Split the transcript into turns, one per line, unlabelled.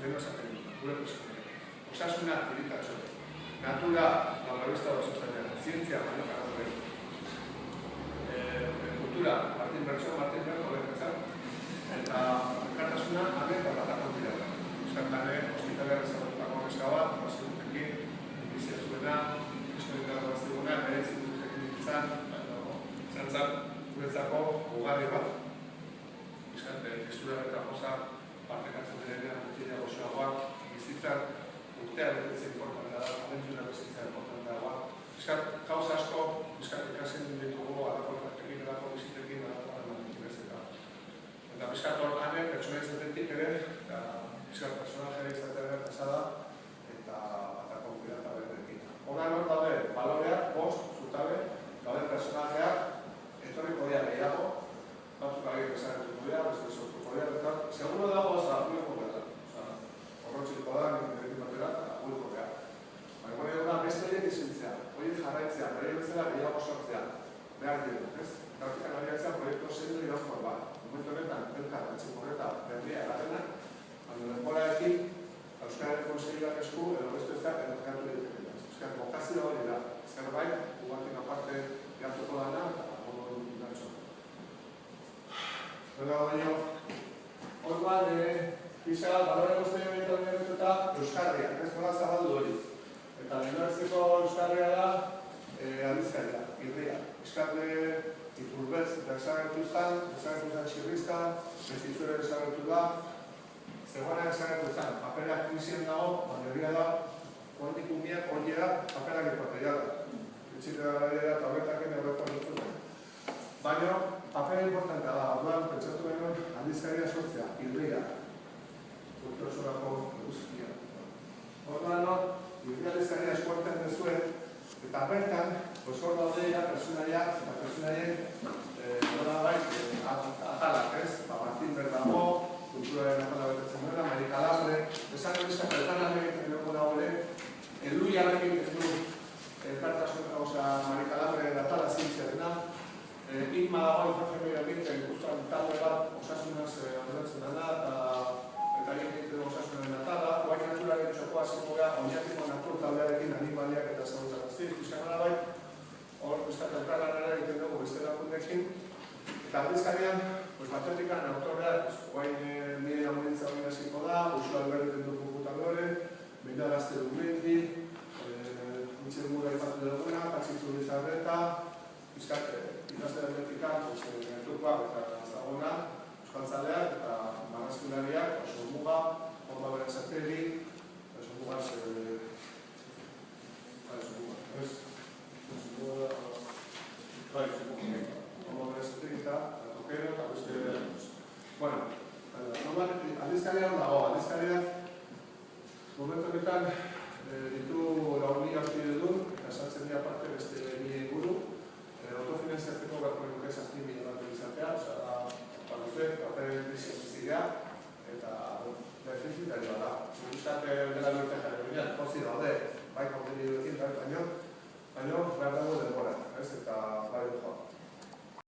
lehen esaten dut, gure presunik. Osasuna tiritatxo. Natura, navarista basuzainan, zientzia, baino kanatu kultura, Martin Berko beketzak, eta elkartasuna, ane eta batakon dira. Euskartane, hospitalean ezagututako neska bat, basigutekin, bizia zuena, historikatu baziguna, beretzi dutekin ditzan, zantzat, guretzako ugarri bat. Euskarte, gestura eta josa, partekatzen direnean, betiria gozoagoak, bizitzan, urtea betetzen importantea da, abentura bizitzan importantea da. Euskart, gauza asko, Euskart ikasen ditugu, alako praktekin, alako bizitekin, alako analitik bezeta. Eta Euskart hor ane, pertsona izatetik ere, eta Euskart personajera izatea errazada, eta batako pirata berdekin. Horan hor daude, baloreak, bost, zutabe, daude personajeak, etorriko dira gehiago, batzuk agiek esaretuko dira, beste sortuko dira, eta seguro dago ez da, guliko dira. Horrotxiko da, ninterekin batera, eta guliko dira. Baina da, beste horiek izintzea, horiek jarraitzea, horiek bezala gehiago sortzea, behar dira, ez? Eta horretan abiatzea proiektu zein irauskor bat. Momentu honetan, elkar, atxikorreta, berria eratenak, baina denboraekin, Euskararen Konseilak esku, edo beste ez da, errekatu egiten. Euskar bokazioa hori da, zerbait, ugatik aparte gertuko dana, eta gondo dut inatxo. Eta baino, hor bat, pisa, balore guztien egiten eta Euskarria, ez nola zabaldu hori. Eta lehenartzeko Euskarria da, aldizkaria, irria. Euskarri iturbez eta esagertu zan txirrizka, bestizure esagertu da, zegoena esagertu zan, paperak krisien dago, baina egia da, kuantik umiak hori da, paperak ipotea da. Etxite da gara eta horretak ene horretak dut. Baina, papera importantea da, orduan, pentsatu genuen aldizkaria sortzea, irria. Kulturosorako guztia. Orduan, irria aldizkaria eskuartean dezuen, eta bertan, hor daude personaiak eta personaien atalak, ez? Martin Berdago, kulturaren atala betetzen duela, Marikalabre, esan egizak elkarlan egiten dugu dago ere, eluian egiten du elkartasun, Marikalabre atala zientziarena, Inma dago infrafemia egiten ikustuan talde bat osasunaz arduratzen dena, eta egiten osasunaren atala, guain naturaren txokoa ziko gara, oinatiko natur taldearekin animaliak eta zaudutaraztik, izan bai, hor, Euskal Elkarlanara egiten dugu beste lakundekin, eta aldizkarian, batetik autoreak, guain nire lagunitza hori hasiko da, Uxo Alberten du computadore, Benda Gazte Dumendi, Mitxel Mura ipatu duguna, Patxitzu Bizarreta, Ikaste Atletika, Gertukoak eta Zagona, Euskaltzaleak eta Marrazkulariak, Oso Muga, Horba Bera Sateli, Oso Muga, aldizkarian dago, aldizkariak momentu honetan ditu laurni hartide du, eta sartzen dira parte beste nire inguru, autofinanziatzeko beharko nuke 6.000 bat izatea, paluzet, paperen krisia bizigea, eta defizitarioa da. Gustak dela norte jarri binean, pozi daude, bai kontenidioekin, baino behar dago denbora, eta bai joa.